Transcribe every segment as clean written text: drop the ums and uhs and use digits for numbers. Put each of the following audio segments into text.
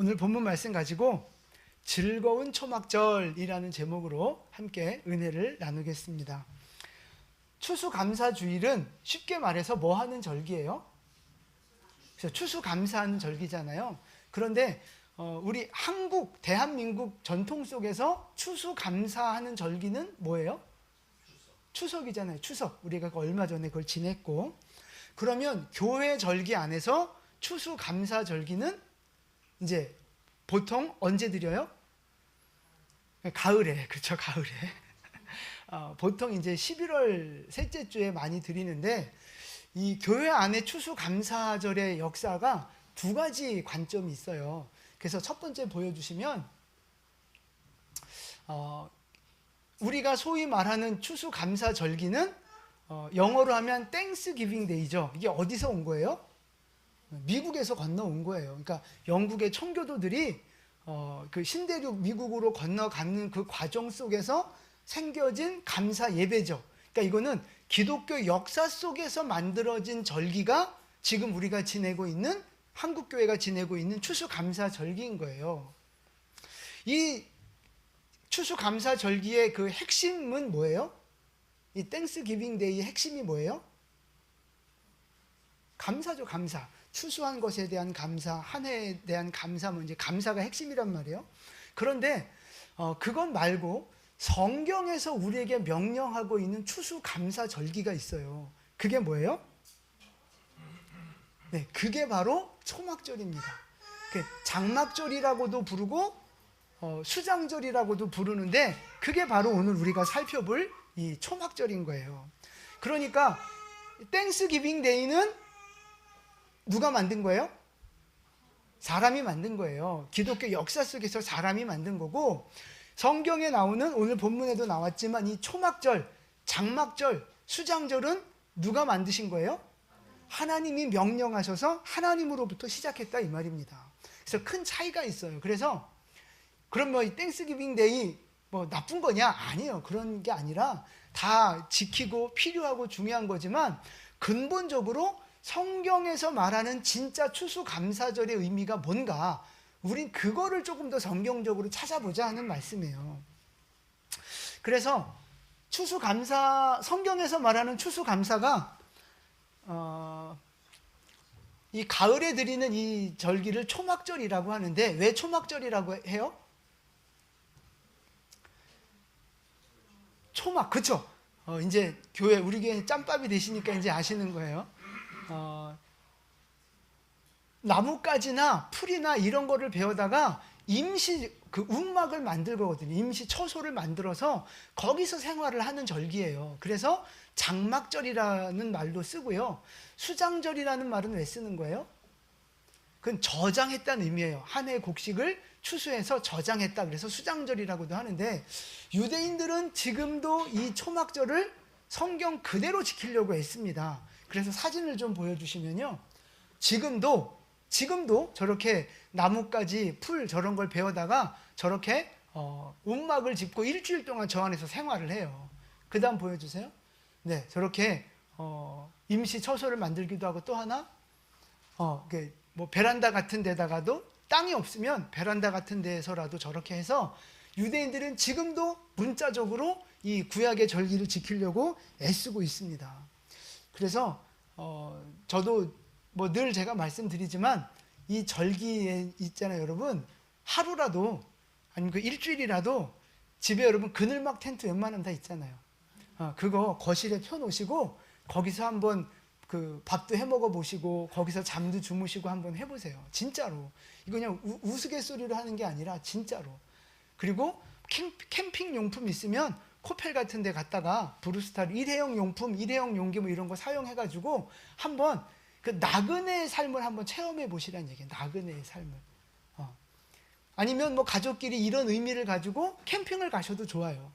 오늘 본문 말씀 가지고 즐거운 초막절이라는 제목으로 함께 은혜를 나누겠습니다. 추수감사주일은 쉽게 말해서 뭐 하는 절기예요? 그래서 추수감사하는 절기잖아요. 그런데 우리 대한민국 전통 속에서 추수감사하는 절기는 뭐예요? 추석이잖아요. 추석. 우리가 얼마 전에 그걸 지냈고, 그러면 교회 절기 안에서 추수감사 절기는 이제 보통 언제 드려요? 가을에. 그렇죠, 가을에. 보통 이제 11월 셋째 주에 많이 드리는데, 이 교회 안에 추수감사절의 역사가 두 가지 관점이 있어요. 그래서 첫 번째 보여주시면, 우리가 소위 말하는 추수감사절기는 영어로 하면 땡스기빙 데이죠. 이게 어디서 온 거예요? 미국에서 건너온 거예요. 그러니까 영국의 청교도들이 그 신대륙 미국으로 건너가는 그 과정 속에서 생겨진 감사 예배죠. 그러니까 이거는 기독교 역사 속에서 만들어진 절기가 지금 우리가 지내고 있는, 한국교회가 지내고 있는 추수감사 절기인 거예요. 이 추수감사 절기의 그 핵심은 뭐예요? 이 땡스기빙 데이의 핵심이 뭐예요? 감사죠, 감사. 추수한 것에 대한 감사, 한 해에 대한 감사, 이제 감사가 핵심이란 말이에요. 그런데 그것 말고 성경에서 우리에게 명령하고 있는 추수감사 절기가 있어요. 그게 뭐예요? 네, 그게 바로 초막절입니다. 장막절이라고도 부르고 수장절이라고도 부르는데, 그게 바로 오늘 우리가 살펴볼 이 초막절인 거예요. 그러니까 땡스기빙 데이는 누가 만든 거예요? 사람이 만든 거예요. 기독교 역사 속에서 사람이 만든 거고, 성경에 나오는, 오늘 본문에도 나왔지만 이 초막절, 장막절, 수장절은 누가 만드신 거예요? 하나님이 명령하셔서 하나님으로부터 시작했다, 이 말입니다. 그래서 큰 차이가 있어요. 그래서 그럼 이 땡스기빙 데이 나쁜 거냐? 아니에요. 그런 게 아니라 다 지키고 필요하고 중요한 거지만, 근본적으로 성경에서 말하는 진짜 추수감사절의 의미가 뭔가, 우린 그거를 조금 더 성경적으로 찾아보자 하는 말씀이에요. 그래서 성경에서 말하는 추수감사가 이 가을에 드리는 이 절기를 초막절이라고 하는데, 왜 초막절이라고 해요? 초막, 그쵸? 이제 교회, 우리 교회 짬밥이 되시니까 이제 아시는 거예요. 나뭇가지나 풀이나 이런 거를 베어다가 임시 그 움막을 만들 거거든요. 임시 처소를 만들어서 거기서 생활을 하는 절기예요. 그래서 장막절이라는 말도 쓰고요. 수장절이라는 말은 왜 쓰는 거예요? 그건 저장했다는 의미예요. 한 해의 곡식을 추수해서 저장했다. 그래서 수장절이라고도 하는데, 유대인들은 지금도 이 초막절을 성경 그대로 지키려고 했습니다. 그래서 사진을 좀 보여주시면요, 지금도 저렇게 나뭇가지, 풀 저런 걸 베어다가 저렇게 움막을 짚고 일주일 동안 저 안에서 생활을 해요. 그 다음 보여주세요. 네, 저렇게 임시 처소를 만들기도 하고, 또 하나 베란다 같은 데다가도, 땅이 없으면 베란다 같은 데에서라도 저렇게 해서 유대인들은 지금도 문자적으로 이 구약의 절기를 지키려고 애쓰고 있습니다. 그래서 저도 늘 제가 말씀드리지만, 이 절기에 있잖아요, 여러분. 하루라도, 아니면 그 일주일이라도 집에 여러분 그늘막 텐트 웬만하면 다 있잖아요. 그거 거실에 펴놓으시고 거기서 한번 그 밥도 해 먹어 보시고 거기서 잠도 주무시고 한번 해보세요. 진짜로. 이거 그냥 우스갯소리로 하는 게 아니라 진짜로. 그리고 캠핑 용품 있으면 코펠 같은 데 갔다가 브루스타르 일회용 용품, 일회용 용기 이런 거 사용해가지고 한번 그 나그네의 삶을 한번 체험해 보시라는 얘기예요. 나그네의 삶을. 아니면 가족끼리 이런 의미를 가지고 캠핑을 가셔도 좋아요.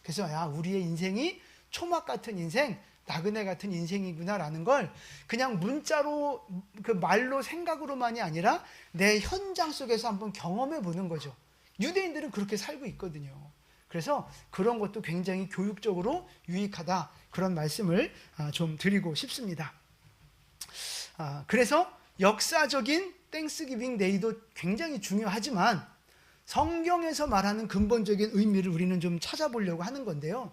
그래서 우리의 인생이 초막 같은 인생, 나그네 같은 인생이구나라는 걸 그냥 문자로, 그 말로, 생각으로만이 아니라 내 현장 속에서 한번 경험해 보는 거죠. 유대인들은 그렇게 살고 있거든요. 그래서 그런 것도 굉장히 교육적으로 유익하다, 그런 말씀을 좀 드리고 싶습니다. 그래서 역사적인 땡스기빙 데이도 굉장히 중요하지만 성경에서 말하는 근본적인 의미를 우리는 좀 찾아보려고 하는 건데요.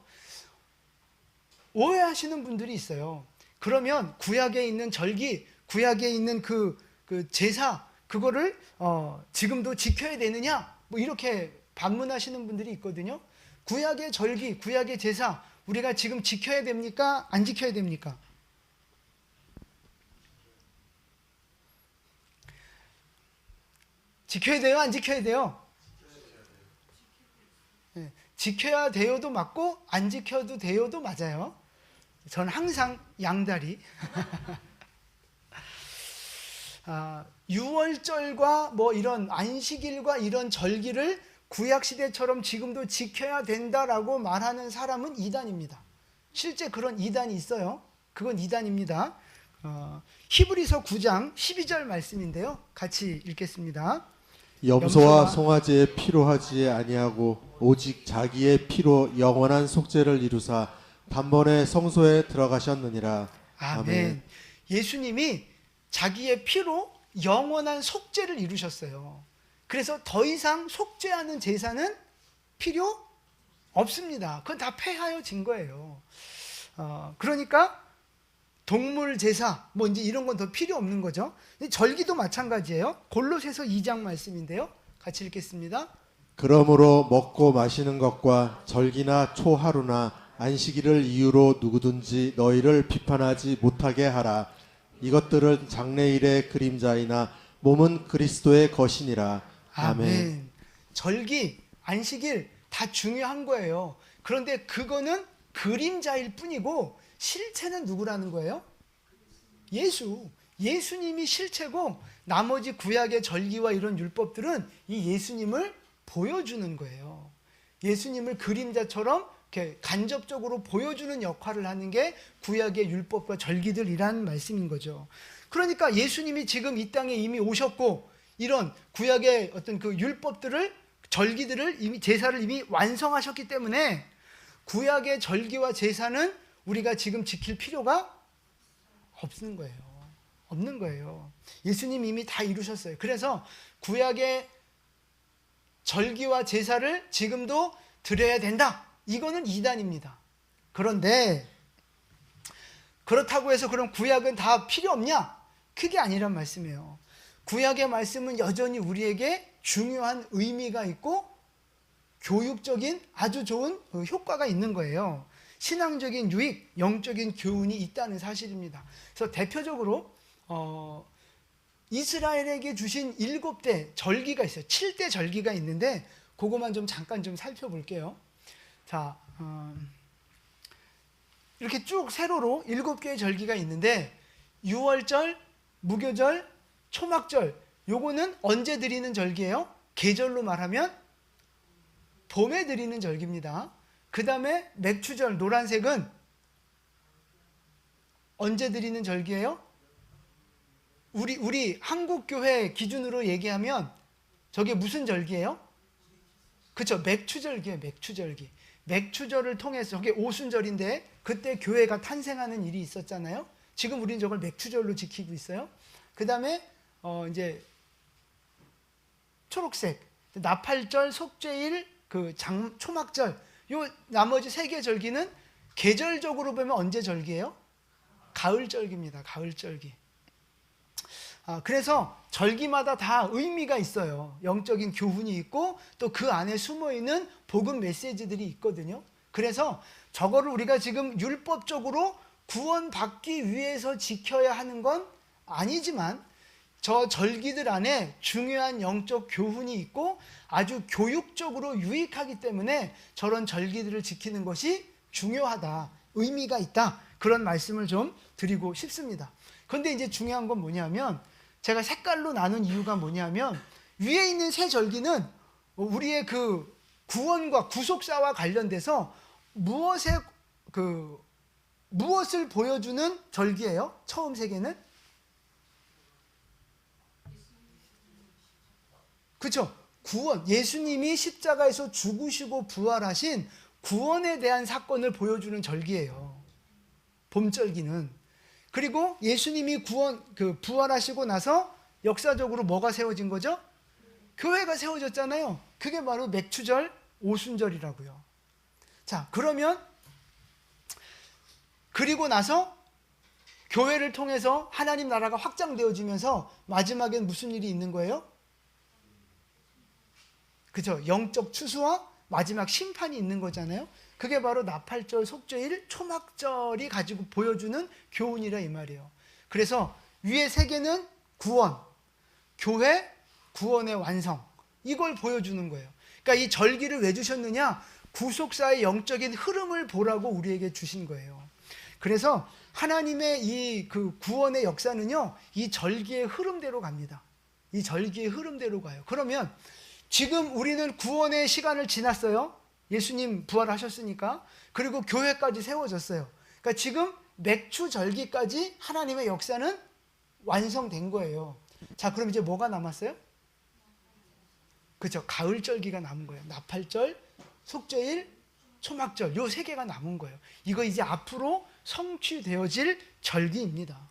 오해하시는 분들이 있어요. 그러면 구약에 있는 절기, 구약에 있는 그 제사, 그거를 지금도 지켜야 되느냐? 뭐 이렇게 반문하시는 분들이 있거든요. 구약의 절기, 구약의 제사, 우리가 지금 지켜야 됩니까? 안 지켜야 됩니까? 지켜야 돼요? 안 지켜야 돼요? 네, 지켜야 돼요도 맞고 안 지켜도 돼요도 맞아요. 저는 항상 양다리. 6월절과 뭐 이런 안식일과 이런 절기를 구약시대처럼 지금도 지켜야 된다라고 말하는 사람은 이단입니다. 실제 그런 이단이 있어요. 그건 이단입니다. 히브리서 9장 12절 말씀인데요. 같이 읽겠습니다. 염소와 송아지의 피로 하지 아니하고 오직 자기의 피로 영원한 속죄를 이루사 단번에 성소에 들어가셨느니라. 아멘. 예수님이 자기의 피로 영원한 속죄를 이루셨어요. 그래서 더 이상 속죄하는 제사는 필요 없습니다. 그건 다 폐하여진 거예요. 그러니까 동물 제사 뭐 이제 이런 건 더 필요 없는 거죠. 절기도 마찬가지예요. 골로새서 2장 말씀인데요. 같이 읽겠습니다. 그러므로 먹고 마시는 것과 절기나 초하루나 안식일을 이유로 누구든지 너희를 비판하지 못하게 하라. 이것들은 장래일의 그림자이나 몸은 그리스도의 것이니라. 아멘. 절기, 안식일 다 중요한 거예요. 그런데 그거는 그림자일 뿐이고 실체는 누구라는 거예요? 예수님이 실체고 나머지 구약의 절기와 이런 율법들은 이 예수님을 보여주는 거예요. 예수님을 그림자처럼 이렇게 간접적으로 보여주는 역할을 하는 게 구약의 율법과 절기들이란 말씀인 거죠. 그러니까 예수님이 지금 이 땅에 이미 오셨고 이런 구약의 어떤 그 율법들을 절기들을 이미 제사를 이미 완성하셨기 때문에 구약의 절기와 제사는 우리가 지금 지킬 필요가 없는 거예요. 없는 거예요. 예수님이 이미 다 이루셨어요. 그래서 구약의 절기와 제사를 지금도 드려야 된다. 이거는 이단입니다. 그런데 그렇다고 해서 그럼 구약은 다 필요 없냐? 그게 아니란 말씀이에요. 구약의 말씀은 여전히 우리에게 중요한 의미가 있고 교육적인 아주 좋은 효과가 있는 거예요. 신앙적인 유익, 영적인 교훈이 있다는 사실입니다. 그래서 대표적으로 이스라엘에게 주신 7대 절기가 있어요. 7대 절기가 있는데 그것만 좀 잠깐 좀 살펴볼게요. 자, 이렇게 쭉 세로로 7개의 절기가 있는데 유월절, 무교절, 초막절 요거는 언제 드리는 절기예요? 계절로 말하면 봄에 드리는 절기입니다. 그 다음에 맥추절 노란색은 언제 드리는 절기예요? 우리 한국교회 기준으로 얘기하면 저게 무슨 절기예요? 그렇죠. 맥추절기예요. 맥추절기. 맥추절을 통해서 저게 오순절인데 그때 교회가 탄생하는 일이 있었잖아요. 지금 우리는 저걸 맥추절로 지키고 있어요. 그 다음에 이제 초록색 나팔절, 속죄일, 초막절 요 나머지 3개 절기는 계절적으로 보면 언제 절기예요? 가을절기입니다. 가을절기. 그래서 절기마다 다 의미가 있어요. 영적인 교훈이 있고 또 그 안에 숨어있는 복음 메시지들이 있거든요. 그래서 저거를 우리가 지금 율법적으로 구원받기 위해서 지켜야 하는 건 아니지만 저 절기들 안에 중요한 영적 교훈이 있고 아주 교육적으로 유익하기 때문에 저런 절기들을 지키는 것이 중요하다, 의미가 있다, 그런 말씀을 좀 드리고 싶습니다. 그런데 이제 중요한 건 뭐냐면 제가 색깔로 나눈 이유가 뭐냐면 위에 있는 세 절기는 우리의 그 구원과 구속사와 관련돼서 무엇을 보여주는 절기예요? 처음 세 개는? 그렇죠. 구원, 예수님이 십자가에서 죽으시고 부활하신 구원에 대한 사건을 보여주는 절기예요. 봄절기는. 그리고 예수님이 부활하시고 나서 역사적으로 뭐가 세워진 거죠? 교회가 세워졌잖아요. 그게 바로 맥추절, 오순절이라고요. 자, 그러면 그리고 나서 교회를 통해서 하나님 나라가 확장되어지면서 마지막엔 무슨 일이 있는 거예요? 그죠? 영적 추수와 마지막 심판이 있는 거잖아요. 그게 바로 나팔절, 속죄일, 초막절이 가지고 보여주는 교훈이라 이 말이에요. 그래서 위에 세 개는 구원, 교회, 구원의 완성, 이걸 보여주는 거예요. 그러니까 이 절기를 왜 주셨느냐? 구속사의 영적인 흐름을 보라고 우리에게 주신 거예요. 그래서 하나님의 이 그 구원의 역사는요, 이 절기의 흐름대로 갑니다. 이 절기의 흐름대로 가요. 그러면 지금 우리는 구원의 시간을 지났어요. 예수님 부활하셨으니까. 그리고 교회까지 세워졌어요. 그러니까 지금 맥추 절기까지 하나님의 역사는 완성된 거예요. 자, 그럼 이제 뭐가 남았어요? 그렇죠. 가을 절기가 남은 거예요. 나팔절, 속죄일, 초막절, 요 세 개가 남은 거예요. 이거 이제 앞으로 성취되어질 절기입니다.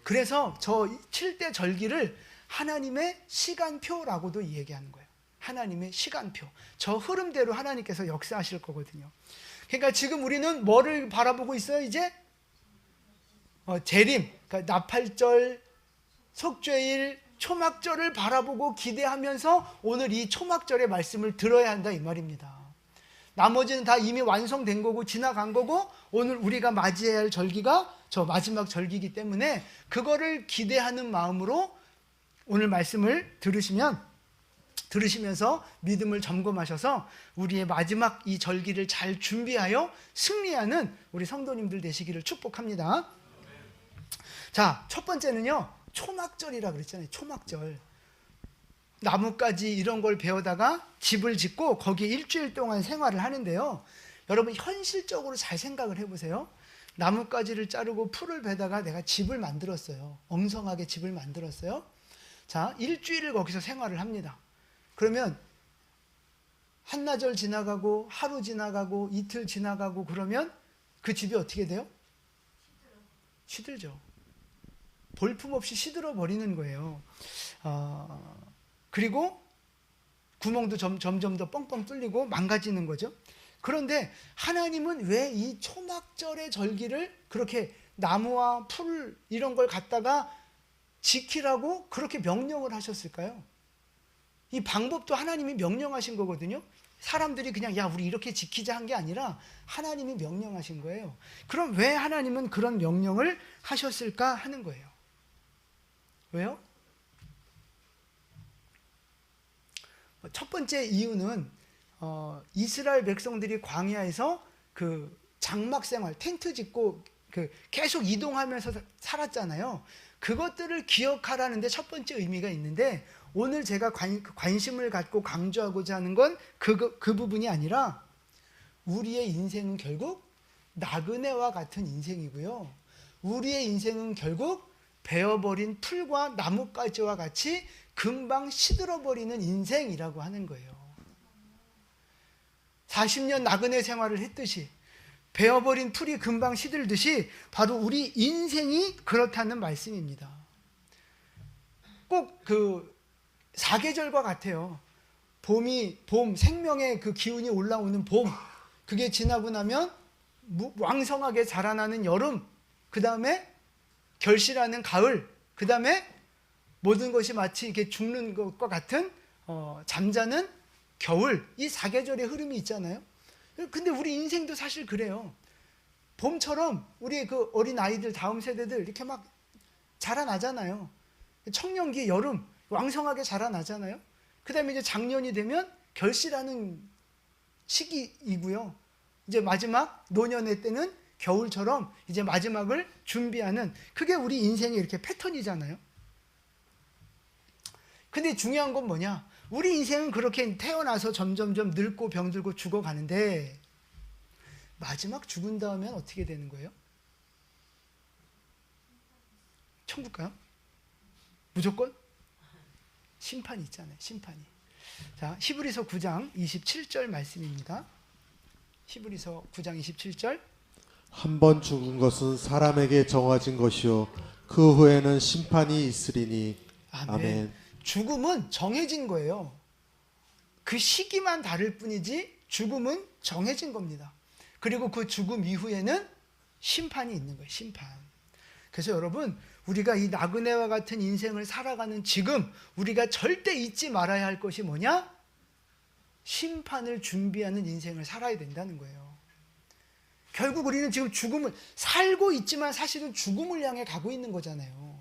그래서 저 7대 절기를 하나님의 시간표라고도 얘기하는 거예요. 하나님의 시간표. 저 흐름대로 하나님께서 역사하실 거거든요. 그러니까 지금 우리는 뭐를 바라보고 있어요, 이제? 재림, 그러니까 나팔절, 속죄일, 초막절을 바라보고 기대하면서 오늘 이 초막절의 말씀을 들어야 한다 이 말입니다. 나머지는 다 이미 완성된 거고 지나간 거고 오늘 우리가 맞이해야 할 절기가 저 마지막 절기이기 때문에 그거를 기대하는 마음으로 오늘 말씀을 들으시면서 믿음을 점검하셔서 우리의 마지막 이 절기를 잘 준비하여 승리하는 우리 성도님들 되시기를 축복합니다. 자, 첫 번째는요, 초막절이라 그랬잖아요. 초막절. 나뭇가지 이런 걸 배우다가 집을 짓고 거기에 일주일 동안 생활을 하는데요. 여러분 현실적으로 잘 생각을 해보세요. 나뭇가지를 자르고 풀을 베다가 내가 집을 만들었어요. 엉성하게 집을 만들었어요. 자, 일주일을 거기서 생활을 합니다. 그러면 한나절 지나가고 하루 지나가고 이틀 지나가고 그러면 그 집이 어떻게 돼요? 시들죠. 볼품없이 시들어 버리는 거예요. 그리고 구멍도 점점 더 뻥뻥 뚫리고 망가지는 거죠. 그런데 하나님은 왜 이 초막절의 절기를 그렇게 나무와 풀 이런 걸 갖다가 지키라고 그렇게 명령을 하셨을까요? 이 방법도 하나님이 명령하신 거거든요. 사람들이 그냥 야 우리 이렇게 지키자 한 게 아니라 하나님이 명령하신 거예요. 그럼 왜 하나님은 그런 명령을 하셨을까 하는 거예요. 왜요? 첫 번째 이유는 이스라엘 백성들이 광야에서 그 장막 생활, 텐트 짓고 그 계속 이동하면서 살았잖아요. 그것들을 기억하라는 데 첫 번째 의미가 있는데 오늘 제가 관심을 갖고 강조하고자 하는 건 그 부분이 아니라 우리의 인생은 결국 나그네와 같은 인생이고요. 우리의 인생은 결국 베어버린 풀과 나뭇가지와 같이 금방 시들어버리는 인생이라고 하는 거예요. 40년 나그네 생활을 했듯이 베어버린 풀이 금방 시들듯이 바로 우리 인생이 그렇다는 말씀입니다. 꼭 그 사계절과 같아요. 봄 생명의 그 기운이 올라오는 봄, 그게 지나고 나면 왕성하게 자라나는 여름, 그 다음에 결실하는 가을, 그 다음에 모든 것이 마치 이렇게 죽는 것과 같은 잠자는 겨울, 이 사계절의 흐름이 있잖아요. 근데 우리 인생도 사실 그래요. 봄처럼 우리 그 어린 아이들 다음 세대들 이렇게 막 자라나잖아요. 청년기 여름 왕성하게 자라나잖아요. 그 다음에 이제 작년이 되면 결실하는 시기이고요. 이제 마지막 노년의 때는 겨울처럼 이제 마지막을 준비하는, 그게 우리 인생의 이렇게 패턴이잖아요. 근데 중요한 건 뭐냐? 우리 인생은 그렇게 태어나서 점점점 늙고 병들고 죽어가는데 마지막 죽은 다음엔 어떻게 되는 거예요? 천국 가요? 무조건? 심판이 있잖아요. 심판이. 자, 히브리서 9장 27절 말씀입니다. 히브리서 9장 27절. 한 번 죽은 것은 사람에게 정해진 것이요 그 후에는 심판이 있으리니 아멘. 죽음은 정해진 거예요. 그 시기만 다를 뿐이지 죽음은 정해진 겁니다. 그리고 그 죽음 이후에는 심판이 있는 거예요. 심판. 그래서 여러분, 우리가 이 나그네와 같은 인생을 살아가는 지금 우리가 절대 잊지 말아야 할 것이 뭐냐? 심판을 준비하는 인생을 살아야 된다는 거예요. 결국 우리는 지금 죽음을 살고 있지만 사실은 죽음을 향해 가고 있는 거잖아요.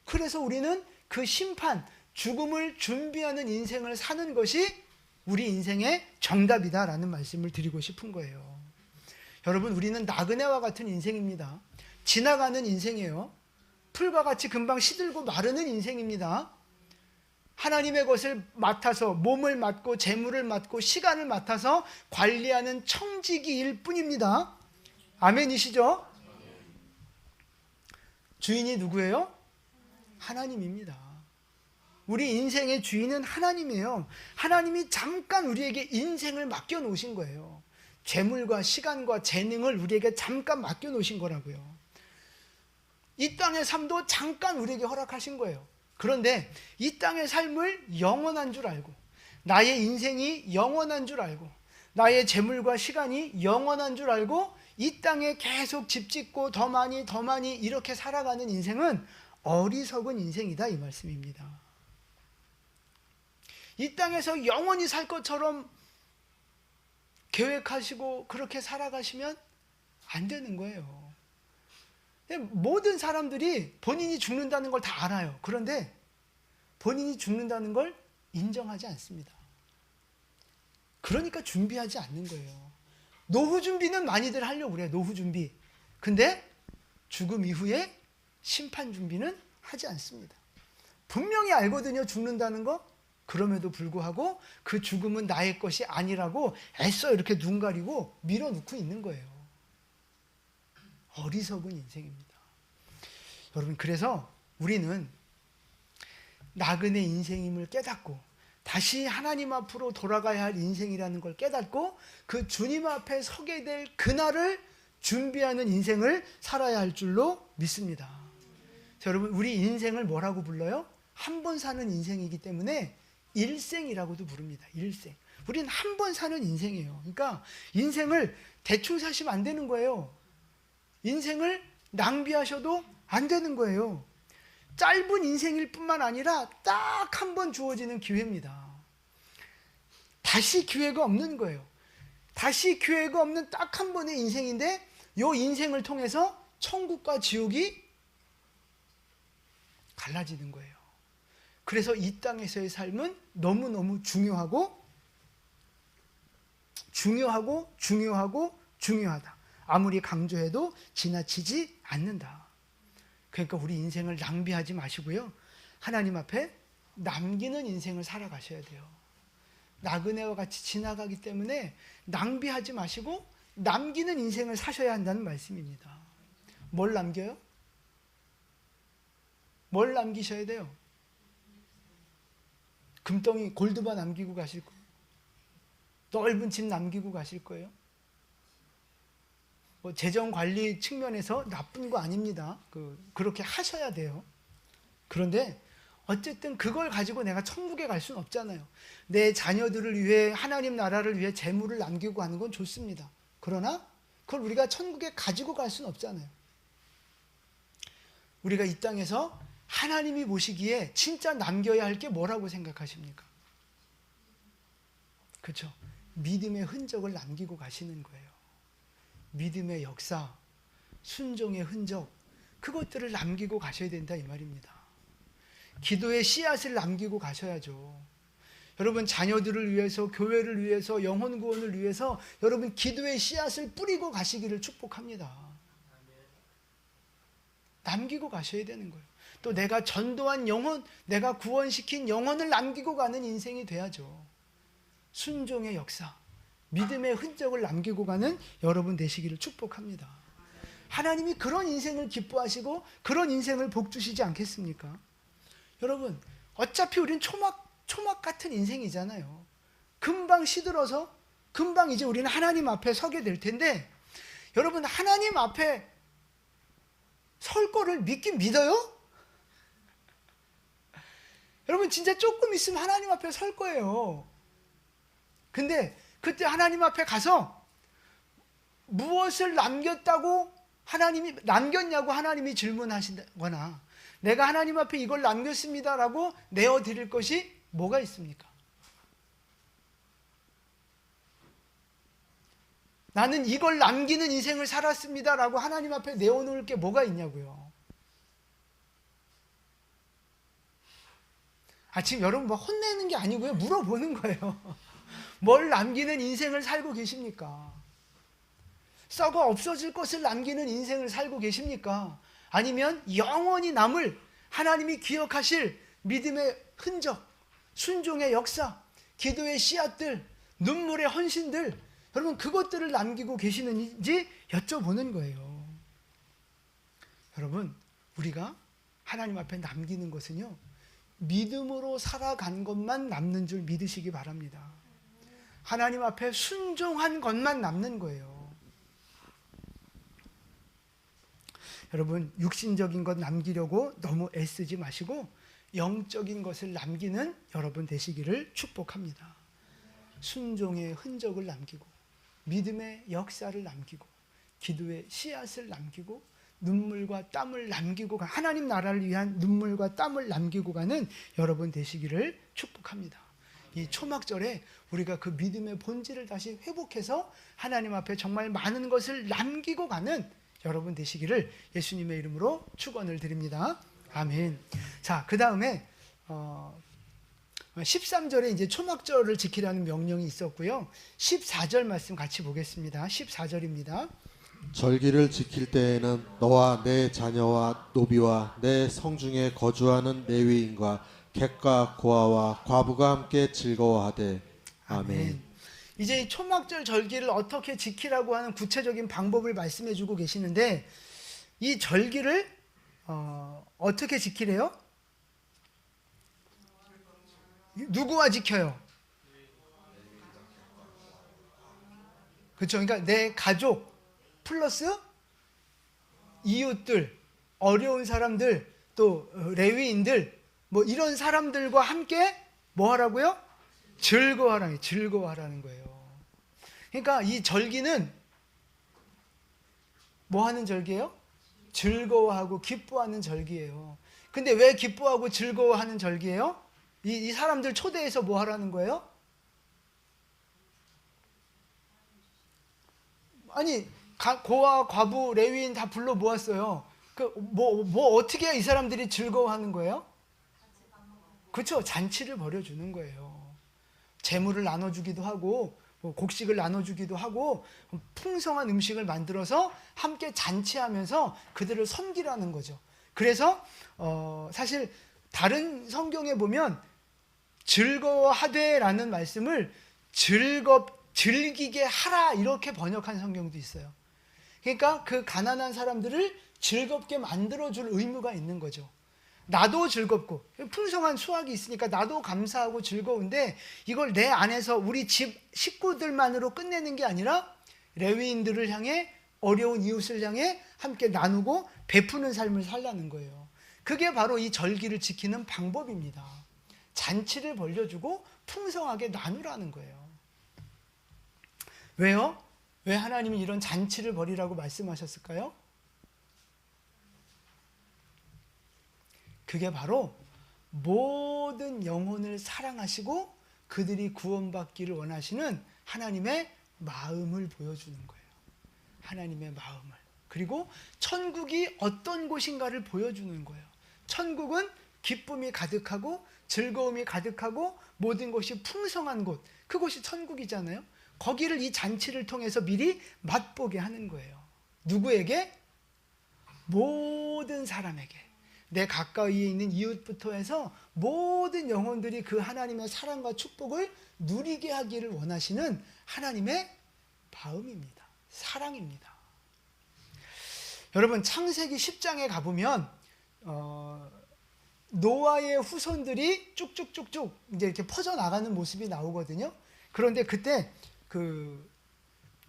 그래서 우리는 그 심판, 죽음을 준비하는 인생을 사는 것이 우리 인생의 정답이다라는 말씀을 드리고 싶은 거예요. 여러분, 우리는 나그네와 같은 인생입니다. 지나가는 인생이에요. 풀과 같이 금방 시들고 마르는 인생입니다. 하나님의 것을 맡아서 몸을 맡고 재물을 맡고 시간을 맡아서 관리하는 청지기일 뿐입니다. 아멘이시죠? 주인이 누구예요? 하나님입니다. 우리 인생의 주인은 하나님이에요. 하나님이 잠깐 우리에게 인생을 맡겨놓으신 거예요. 재물과 시간과 재능을 우리에게 잠깐 맡겨놓으신 거라고요. 이 땅의 삶도 잠깐 우리에게 허락하신 거예요. 그런데 이 땅의 삶을 영원한 줄 알고, 나의 인생이 영원한 줄 알고, 나의 재물과 시간이 영원한 줄 알고 이 땅에 계속 집 짓고 더 많이 이렇게 살아가는 인생은 어리석은 인생이다, 이 말씀입니다. 이 땅에서 영원히 살 것처럼 계획하시고 그렇게 살아가시면 안 되는 거예요. 모든 사람들이 본인이 죽는다는 걸 다 알아요. 그런데 본인이 죽는다는 걸 인정하지 않습니다. 그러니까 준비하지 않는 거예요. 노후 준비는 많이들 하려고 그래요. 노후 준비. 근데 죽음 이후에 심판 준비는 하지 않습니다. 분명히 알거든요, 죽는다는 거. 그럼에도 불구하고 그 죽음은 나의 것이 아니라고 애써 이렇게 눈 가리고 밀어놓고 있는 거예요. 어리석은 인생입니다. 여러분, 그래서 우리는 나그네 인생임을 깨닫고 다시 하나님 앞으로 돌아가야 할 인생이라는 걸 깨닫고 그 주님 앞에 서게 될 그날을 준비하는 인생을 살아야 할 줄로 믿습니다. 자, 여러분, 우리 인생을 뭐라고 불러요? 한 번 사는 인생이기 때문에 일생이라고도 부릅니다. 일생. 우리는 한 번 사는 인생이에요. 그러니까 인생을 대충 사시면 안 되는 거예요. 인생을 낭비하셔도 안 되는 거예요. 짧은 인생일 뿐만 아니라 딱 한 번 주어지는 기회입니다. 다시 기회가 없는 거예요. 다시 기회가 없는 딱 한 번의 인생인데 이 인생을 통해서 천국과 지옥이 갈라지는 거예요. 그래서 이 땅에서의 삶은 너무너무 중요하다. 아무리 강조해도 지나치지 않는다. 그러니까 우리 인생을 낭비하지 마시고요. 하나님 앞에 남기는 인생을 살아가셔야 돼요. 나그네와 같이 지나가기 때문에 낭비하지 마시고 남기는 인생을 사셔야 한다는 말씀입니다. 뭘 남겨요? 뭘 남기셔야 돼요? 금덩이, 골드바 남기고 가실 거예요? 넓은 집 남기고 가실 거예요? 재정 관리 측면에서 나쁜 거 아닙니다. 그렇게 하셔야 돼요. 그런데 어쨌든 그걸 가지고 내가 천국에 갈 수는 없잖아요. 내 자녀들을 위해, 하나님 나라를 위해 재물을 남기고 가는 건 좋습니다. 그러나 그걸 우리가 천국에 가지고 갈 수는 없잖아요. 우리가 이 땅에서 하나님이 보시기에 진짜 남겨야 할 게 뭐라고 생각하십니까? 그렇죠. 믿음의 흔적을 남기고 가시는 거예요. 믿음의 역사, 순종의 흔적, 그것들을 남기고 가셔야 된다, 이 말입니다. 기도의 씨앗을 남기고 가셔야죠. 여러분, 자녀들을 위해서, 교회를 위해서, 영혼 구원을 위해서 여러분 기도의 씨앗을 뿌리고 가시기를 축복합니다. 남기고 가셔야 되는 거예요. 또 내가 전도한 영혼, 내가 구원시킨 영혼을 남기고 가는 인생이 돼야죠. 순종의 역사, 믿음의 흔적을 남기고 가는 여러분 되시기를 축복합니다. 하나님이 그런 인생을 기뻐하시고 그런 인생을 복 주시지 않겠습니까? 여러분, 어차피 우린 초막 같은 인생이잖아요. 금방 시들어서 금방 이제 우리는 하나님 앞에 서게 될 텐데, 여러분, 하나님 앞에 설 거를 믿긴 믿어요? 여러분 진짜 조금 있으면 하나님 앞에 설 거예요. 근데 그때 하나님 앞에 가서 무엇을 남겼다고 하나님이 남겼냐고 하나님이 질문하시거나 내가 하나님 앞에 이걸 남겼습니다라고 내어드릴 것이 뭐가 있습니까? 나는 이걸 남기는 인생을 살았습니다라고 하나님 앞에 내어놓을 게 뭐가 있냐고요. 지금 여러분 막 혼내는 게 아니고요. 물어보는 거예요. 뭘 남기는 인생을 살고 계십니까? 썩어 없어질 것을 남기는 인생을 살고 계십니까? 아니면 영원히 남을 하나님이 기억하실 믿음의 흔적, 순종의 역사, 기도의 씨앗들, 눈물의 헌신들, 여러분 그것들을 남기고 계시는지 여쭤보는 거예요. 여러분 우리가 하나님 앞에 남기는 것은요, 믿음으로 살아간 것만 남는 줄 믿으시기 바랍니다. 하나님 앞에 순종한 것만 남는 거예요. 여러분 육신적인 것 남기려고 너무 애쓰지 마시고 영적인 것을 남기는 여러분 되시기를 축복합니다. 순종의 흔적을 남기고 믿음의 역사를 남기고 기도의 씨앗을 남기고 눈물과 땀을 남기고 하나님 나라를 위한 눈물과 땀을 남기고 가는 여러분 되시기를 축복합니다. 이 초막절에 우리가 그 믿음의 본질을 다시 회복해서 하나님 앞에 정말 많은 것을 남기고 가는 여러분 되시기를 예수님의 이름으로 축원을 드립니다. 아멘. 자, 그 다음에 13절에 이제 초막절을 지키라는 명령이 있었고요. 14절 말씀 같이 보겠습니다. 14절입니다. 절기를 지킬 때에는 너와 내 자녀와 노비와 내 성중에 거주하는 레위인과 객과 고아와 과부가 함께 즐거워하되. 아멘. 이제 이 초막절 절기를 어떻게 지키라고 하는 구체적인 방법을 말씀해 주고 계시는데, 이 절기를 어떻게 지키래요? 누구와 지켜요? 그렇죠. 그러니까 내 가족 플러스 이웃들, 어려운 사람들, 또 레위인들, 뭐 이런 사람들과 함께 뭐 하라고요? 즐거워하라는 거예요. 그러니까 이 절기는 뭐 하는 절기예요? 즐거워하고 기뻐하는 절기예요. 근데 왜 기뻐하고 즐거워하는 절기예요? 이 사람들 초대해서 뭐 하라는 거예요? 아니, 고아, 과부, 레위인 다 불러 모았어요. 뭐 어떻게 해야 이 사람들이 즐거워하는 거예요? 그렇죠. 잔치를 벌여주는 거예요. 재물을 나눠주기도 하고 곡식을 나눠주기도 하고 풍성한 음식을 만들어서 함께 잔치하면서 그들을 섬기라는 거죠. 그래서 사실 다른 성경에 보면 즐거워하되라는 말씀을 즐기게 하라 이렇게 번역한 성경도 있어요. 그러니까 그 가난한 사람들을 즐겁게 만들어줄 의무가 있는 거죠. 나도 즐겁고 풍성한 수확이 있으니까 나도 감사하고 즐거운데 이걸 내 안에서 우리 집 식구들만으로 끝내는 게 아니라 레위인들을 향해 어려운 이웃을 향해 함께 나누고 베푸는 삶을 살라는 거예요. 그게 바로 이 절기를 지키는 방법입니다. 잔치를 벌려주고 풍성하게 나누라는 거예요. 왜요? 왜 하나님이 이런 잔치를 벌이라고 말씀하셨을까요? 그게 바로 모든 영혼을 사랑하시고 그들이 구원받기를 원하시는 하나님의 마음을 보여주는 거예요. 하나님의 마음을. 그리고 천국이 어떤 곳인가를 보여주는 거예요. 천국은 기쁨이 가득하고 즐거움이 가득하고 모든 것이 풍성한 곳, 그곳이 천국이잖아요. 거기를 이 잔치를 통해서 미리 맛보게 하는 거예요. 누구에게? 모든 사람에게. 내 가까이에 있는 이웃부터 해서 모든 영혼들이 그 하나님의 사랑과 축복을 누리게 하기를 원하시는 하나님의 마음입니다. 사랑입니다. 여러분 창세기 10장에 가보면 노아의 후손들이 쭉쭉쭉쭉 이제 이렇게 퍼져나가는 모습이 나오거든요. 그런데 그때 그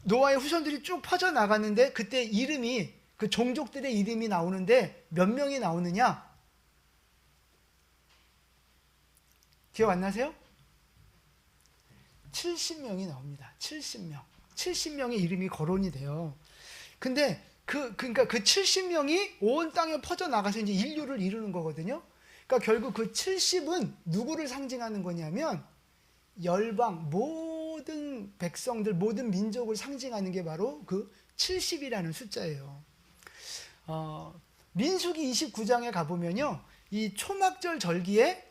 노아의 후손들이 쭉 퍼져나가는데 그때 이름이 그 종족들의 이름이 나오는데 몇 명이 나오느냐? 기억 안 나세요? 70명이 나옵니다. 70명. 70명의 이름이 거론이 돼요. 근데 그러니까 그 70명이 온 땅에 퍼져나가서 이제 인류를 이루는 거거든요. 그러니까 결국 그 70은 누구를 상징하는 거냐면 열방, 모든 백성들, 모든 민족을 상징하는 게 바로 그 70이라는 숫자예요. 민수기 29장에 가보면요, 이 초막절 절기에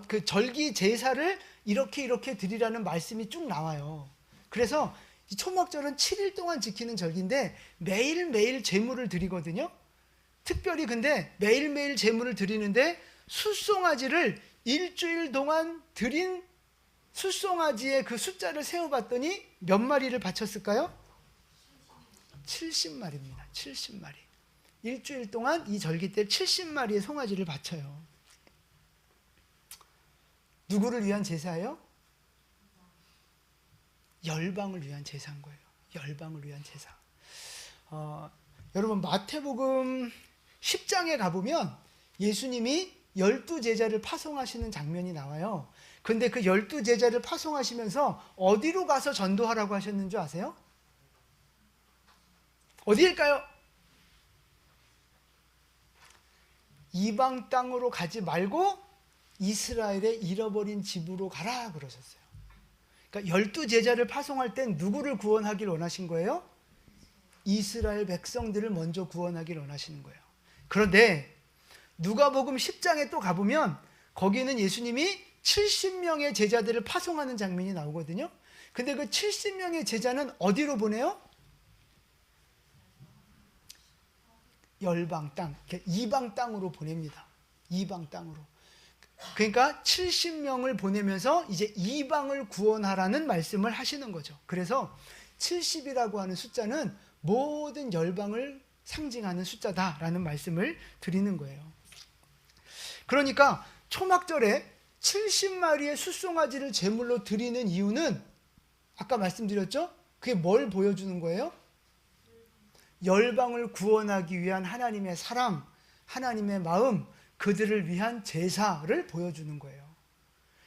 그 절기 제사를 이렇게 드리라는 말씀이 쭉 나와요. 그래서 이 초막절은 7일 동안 지키는 절기인데 매일매일 제물을 드리거든요. 특별히 근데 매일매일 제물을 드리는데 숫송아지를 일주일 동안 드린 숫송아지의 그 숫자를 세어봤더니 몇 마리를 바쳤을까요? 70마리입니다. 70마리. 일주일 동안 이 절기 때 70마리의 송아지를 바쳐요. 누구를 위한 제사예요? 열방을 위한 제사인 거예요. 열방을 위한 제사. 여러분 마태복음 10장에 가보면 예수님이 12제자를 파송하시는 장면이 나와요. 근데 그 12제자를 파송하시면서 어디로 가서 전도하라고 하셨는 줄 아세요? 어디일까요? 이방 땅으로 가지 말고 이스라엘의 잃어버린 집으로 가라 그러셨어요. 그러니까 12제자를 파송할 땐 누구를 구원하길 원하신 거예요? 이스라엘 백성들을 먼저 구원하길 원하시는 거예요. 그런데 누가복음 10장에 또 가보면 거기는 예수님이 70명의 제자들을 파송하는 장면이 나오거든요. 근데 그 70명의 제자는 어디로 보내요? 열방 땅, 이방 땅으로 보냅니다. 이방 땅으로. 그러니까 70명을 보내면서 이제 이방을 구원하라는 말씀을 하시는 거죠. 그래서 70이라고 하는 숫자는 모든 열방을 상징하는 숫자다라는 말씀을 드리는 거예요. 그러니까 초막절에 70마리의 숫송아지를 제물로 드리는 이유는 아까 말씀드렸죠? 그게 뭘 보여주는 거예요? 열방을 구원하기 위한 하나님의 사랑, 하나님의 마음, 그들을 위한 제사를 보여주는 거예요.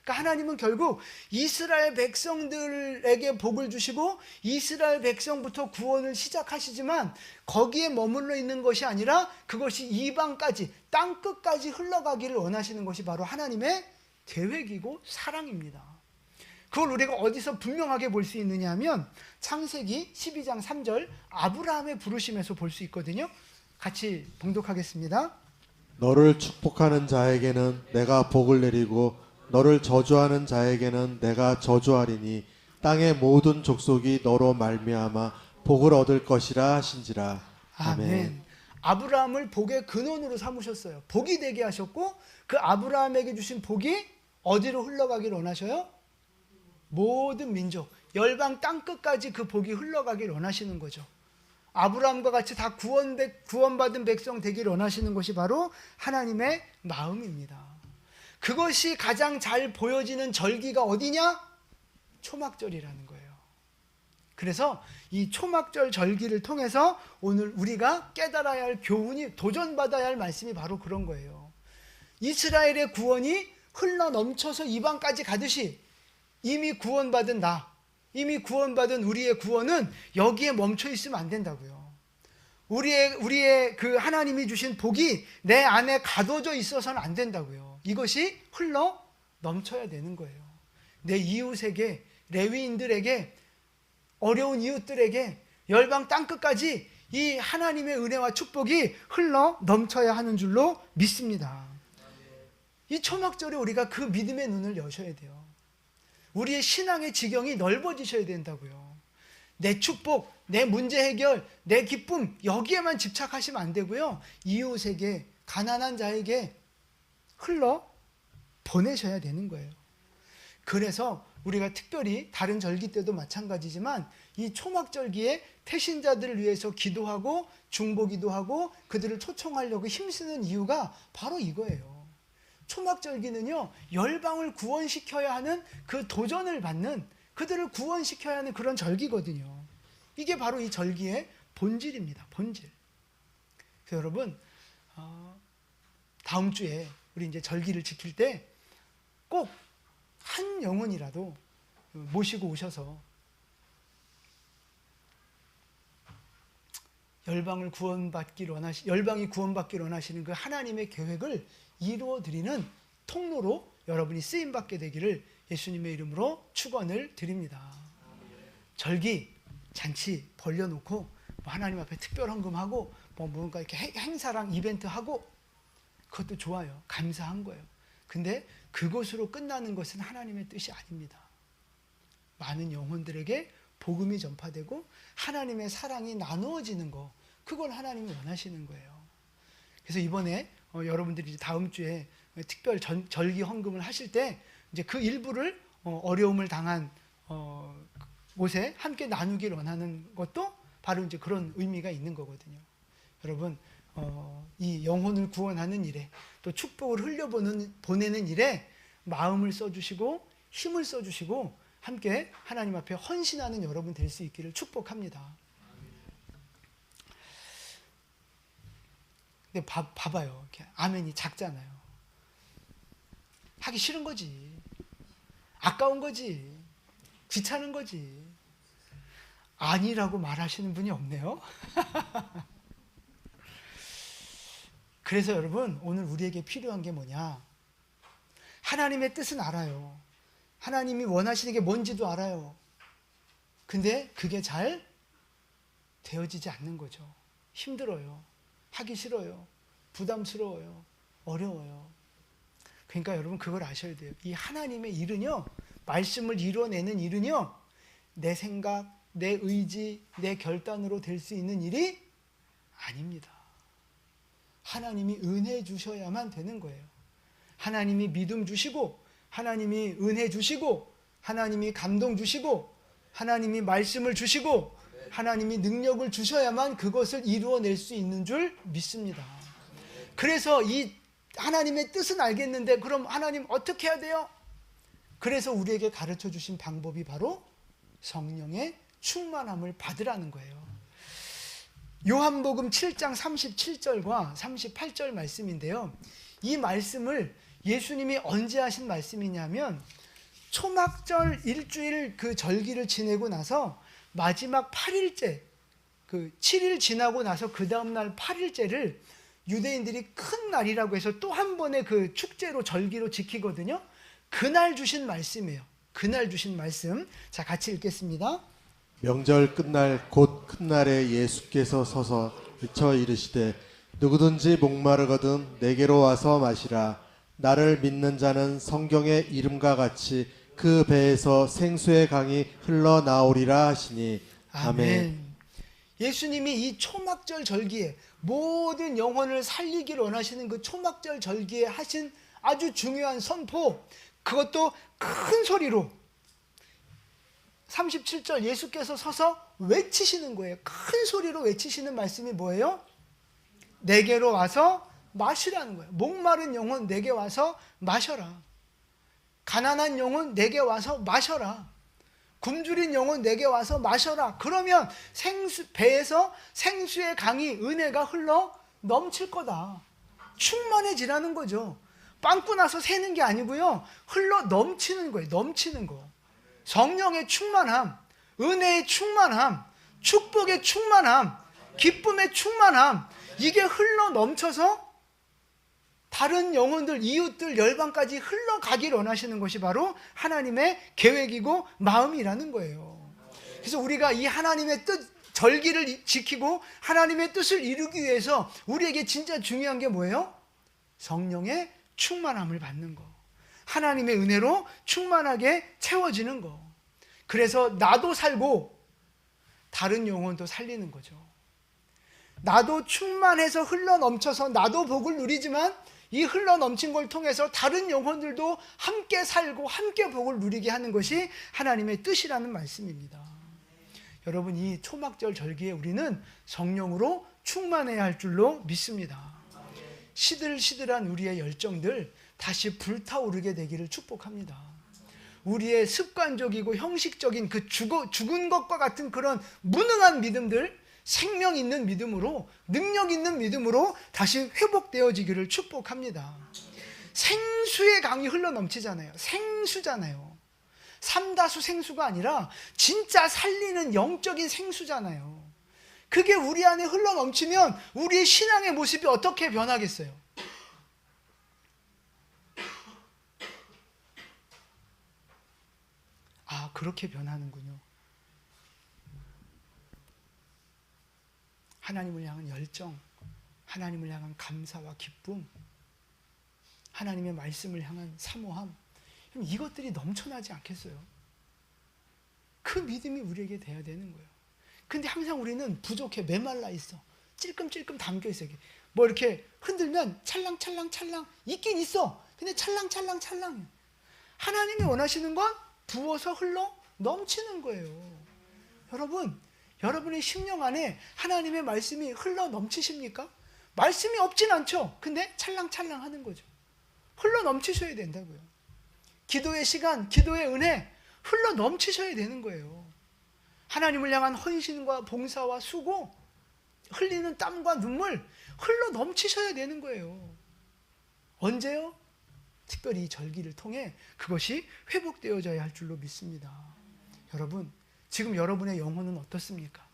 그러니까 하나님은 결국 이스라엘 백성들에게 복을 주시고 이스라엘 백성부터 구원을 시작하시지만 거기에 머물러 있는 것이 아니라 그것이 이방까지, 땅끝까지 흘러가기를 원하시는 것이 바로 하나님의 계획이고 사랑입니다. 그걸 우리가 어디서 분명하게 볼 수 있느냐 하면 창세기 12장 3절 아브라함의 부르심에서 볼 수 있거든요. 같이 봉독하겠습니다. 너를 축복하는 자에게는 내가 복을 내리고 너를 저주하는 자에게는 내가 저주하리니 땅의 모든 족속이 너로 말미암아 복을 얻을 것이라 하신지라. 아멘. 아브라함을 복의 근원으로 삼으셨어요. 복이 되게 하셨고 그 아브라함에게 주신 복이 어디로 흘러가길 원하셔요? 모든 민족, 열방 땅끝까지 그 복이 흘러가길 원하시는 거죠. 아브라함과 같이 다 구원받은 백성 되길 원하시는 것이 바로 하나님의 마음입니다. 그것이 가장 잘 보여지는 절기가 어디냐? 초막절이라는 거예요. 그래서 이 초막절 절기를 통해서 오늘 우리가 깨달아야 할 교훈이, 도전받아야 할 말씀이 바로 그런 거예요. 이스라엘의 구원이 흘러 넘쳐서 이방까지 가듯이 이미 구원받은 나, 이미 구원받은 우리의 구원은 여기에 멈춰 있으면 안 된다고요. 우리의 그 하나님이 주신 복이 내 안에 가둬져 있어서는 안 된다고요. 이것이 흘러 넘쳐야 되는 거예요. 내 이웃에게, 레위인들에게, 어려운 이웃들에게, 열방 땅끝까지 이 하나님의 은혜와 축복이 흘러 넘쳐야 하는 줄로 믿습니다. 이 초막절에 우리가 그 믿음의 눈을 여셔야 돼요. 우리의 신앙의 지경이 넓어지셔야 된다고요. 내 축복, 내 문제 해결, 내 기쁨 여기에만 집착하시면 안 되고요. 이웃에게, 가난한 자에게 흘러 보내셔야 되는 거예요. 그래서 우리가 특별히 다른 절기 때도 마찬가지지만 이 초막절기에 태신자들을 위해서 기도하고 중보기도 하고 그들을 초청하려고 힘쓰는 이유가 바로 이거예요. 초막절기는요, 열방을 구원시켜야 하는 그 도전을 받는, 그들을 구원시켜야 하는 그런 절기거든요. 이게 바로 이 절기의 본질입니다. 본질. 그래서 여러분, 다음 주에 우리 이제 절기를 지킬 때 꼭 한 영혼이라도 모시고 오셔서 열방이 구원받기를 원하시는 그 하나님의 계획을 이루어드리는 통로로 여러분이 쓰임받게 되기를 예수님의 이름으로 축원을 드립니다. 절기, 잔치 벌려놓고 뭐 하나님 앞에 특별 헌금하고 뭐 뭔가 이렇게 행사랑 이벤트 하고 그것도 좋아요. 감사한 거예요. 근데 그것으로 끝나는 것은 하나님의 뜻이 아닙니다. 많은 영혼들에게 복음이 전파되고 하나님의 사랑이 나누어지는 거, 그걸 하나님이 원하시는 거예요. 그래서 이번에 여러분들이 다음 주에 특별 절기 헌금을 하실 때 이제 그 일부를 어려움을 당한 곳에 함께 나누길 원하는 것도 바로 이제 그런 의미가 있는 거거든요. 여러분, 이 영혼을 구원하는 일에 또 축복을 보내는 일에 마음을 써주시고 힘을 써주시고 함께 하나님 앞에 헌신하는 여러분 될 수 있기를 축복합니다. 근데 봐봐요. 이렇게 아멘이 작잖아요. 하기 싫은 거지. 아까운 거지. 귀찮은 거지. 아니라고 말하시는 분이 없네요. 그래서 여러분, 오늘 우리에게 필요한 게 뭐냐? 하나님의 뜻은 알아요. 하나님이 원하시는 게 뭔지도 알아요. 근데 그게 잘 되어지지 않는 거죠. 힘들어요. 하기 싫어요. 부담스러워요. 어려워요. 그러니까 여러분 그걸 아셔야 돼요. 이 하나님의 일은요, 말씀을 이뤄내는 일은요, 내 생각, 내 의지, 내 결단으로 될 수 있는 일이 아닙니다. 하나님이 은혜 주셔야만 되는 거예요. 하나님이 믿음 주시고, 하나님이 은혜 주시고, 하나님이 감동 주시고, 하나님이 말씀을 주시고, 하나님이 능력을 주셔야만 그것을 이루어낼 수 있는 줄 믿습니다. 그래서 이 하나님의 뜻은 알겠는데 그럼 하나님 어떻게 해야 돼요? 그래서 우리에게 가르쳐 주신 방법이 바로 성령의 충만함을 받으라는 거예요. 요한복음 7장 37절과 38절 말씀인데요. 이 말씀을 예수님이 언제 하신 말씀이냐면 초막절 일주일 그 절기를 지내고 나서 마지막 8일째, 그 7일 지나고 나서 그 다음날 8일째를 유대인들이 큰 날이라고 해서 또 한 번의 그 축제로 절기로 지키거든요. 그날 주신 말씀이에요. 그날 주신 말씀. 자, 같이 읽겠습니다. 명절 끝날 곧 큰 날에 예수께서 서서 외쳐 이르시되 누구든지 목마르거든 내게로 와서 마시라. 나를 믿는 자는 성경의 이름과 같이 그 배에서 생수의 강이 흘러나오리라 하시니. 아멘. 예수님이 이 초막절 절기에 모든 영혼을 살리기를 원하시는 그 초막절 절기에 하신 아주 중요한 선포, 그것도 큰 소리로 37절 예수께서 서서 외치시는 거예요. 큰 소리로 외치시는 말씀이 뭐예요? 내게로 와서 마시라는 거예요. 목마른 영혼 내게 와서 마셔라. 가난한 영혼 내게 와서 마셔라. 굶주린 영혼 내게 와서 마셔라. 그러면 배에서 생수의 강이, 은혜가 흘러 넘칠 거다. 충만해지라는 거죠. 빵꾸 나서 새는 게 아니고요, 흘러 넘치는 거예요. 넘치는 거. 성령의 충만함, 은혜의 충만함, 축복의 충만함, 기쁨의 충만함, 이게 흘러 넘쳐서 다른 영혼들, 이웃들, 열방까지 흘러가길 원하시는 것이 바로 하나님의 계획이고 마음이라는 거예요. 그래서 우리가 이 하나님의 뜻, 절기를 지키고 하나님의 뜻을 이루기 위해서 우리에게 진짜 중요한 게 뭐예요? 성령의 충만함을 받는 거. 하나님의 은혜로 충만하게 채워지는 거. 그래서 나도 살고 다른 영혼도 살리는 거죠. 나도 충만해서 흘러 넘쳐서 나도 복을 누리지만 이 흘러 넘친 걸 통해서 다른 영혼들도 함께 살고 함께 복을 누리게 하는 것이 하나님의 뜻이라는 말씀입니다. 여러분, 이 초막절 절기에 우리는 성령으로 충만해야 할 줄로 믿습니다. 시들시들한 우리의 열정들 다시 불타오르게 되기를 축복합니다. 우리의 습관적이고 형식적인 그 죽은 것과 같은 그런 무능한 믿음들, 생명 있는 믿음으로, 능력 있는 믿음으로 다시 회복되어지기를 축복합니다. 생수의 강이 흘러 넘치잖아요. 생수잖아요. 삼다수 생수가 아니라 진짜 살리는 영적인 생수잖아요. 그게 우리 안에 흘러 넘치면 우리의 신앙의 모습이 어떻게 변하겠어요? 아, 그렇게 변하는군요. 하나님을 향한 열정, 하나님을 향한 감사와 기쁨, 하나님의 말씀을 향한 사모함, 이것들이 넘쳐나지 않겠어요? 그 믿음이 우리에게 돼야 되는 거예요. 근데 항상 우리는 부족해, 메말라 있어. 찔끔찔끔 담겨 있어. 뭐 이렇게 흔들면 찰랑찰랑찰랑 있긴 있어. 근데 찰랑찰랑찰랑. 하나님이 원하시는 건 부어서 흘러 넘치는 거예요. 여러분, 여러분의 심령 안에 하나님의 말씀이 흘러 넘치십니까? 말씀이 없진 않죠. 근데 찰랑찰랑 하는 거죠. 흘러 넘치셔야 된다고요. 기도의 시간, 기도의 은혜 흘러 넘치셔야 되는 거예요. 하나님을 향한 헌신과 봉사와 수고, 흘리는 땀과 눈물 흘러 넘치셔야 되는 거예요. 언제요? 특별히 이 절기를 통해 그것이 회복되어져야 할 줄로 믿습니다. 여러분, 지금 여러분의 영혼은 어떻습니까?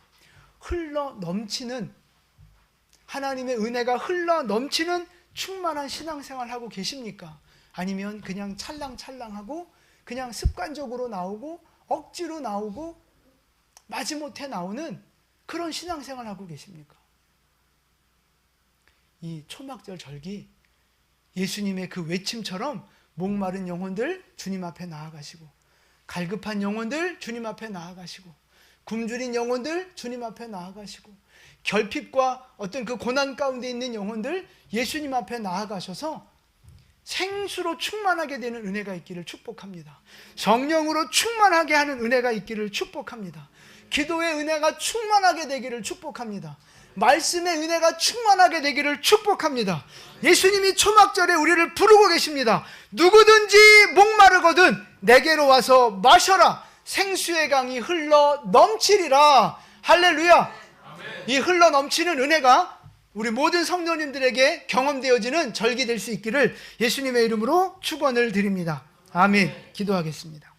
흘러 넘치는, 하나님의 은혜가 흘러 넘치는 충만한 신앙생활 하고 계십니까? 아니면 그냥 찰랑찰랑하고 그냥 습관적으로 나오고 억지로 나오고 마지못해 나오는 그런 신앙생활 하고 계십니까? 이 초막절 절기, 예수님의 그 외침처럼 목마른 영혼들 주님 앞에 나아가시고, 갈급한 영혼들 주님 앞에 나아가시고, 굶주린 영혼들 주님 앞에 나아가시고, 결핍과 어떤 그 고난 가운데 있는 영혼들 예수님 앞에 나아가셔서 생수로 충만하게 되는 은혜가 있기를 축복합니다. 성령으로 충만하게 하는 은혜가 있기를 축복합니다. 기도의 은혜가 충만하게 되기를 축복합니다. 말씀의 은혜가 충만하게 되기를 축복합니다. 예수님이 초막절에 우리를 부르고 계십니다. 누구든지 목마르거든 내게로 와서 마셔라. 생수의 강이 흘러 넘치리라. 할렐루야. 이 흘러 넘치는 은혜가 우리 모든 성도님들에게 경험되어지는 절기 될 수 있기를 예수님의 이름으로 축원을 드립니다. 아멘. 기도하겠습니다.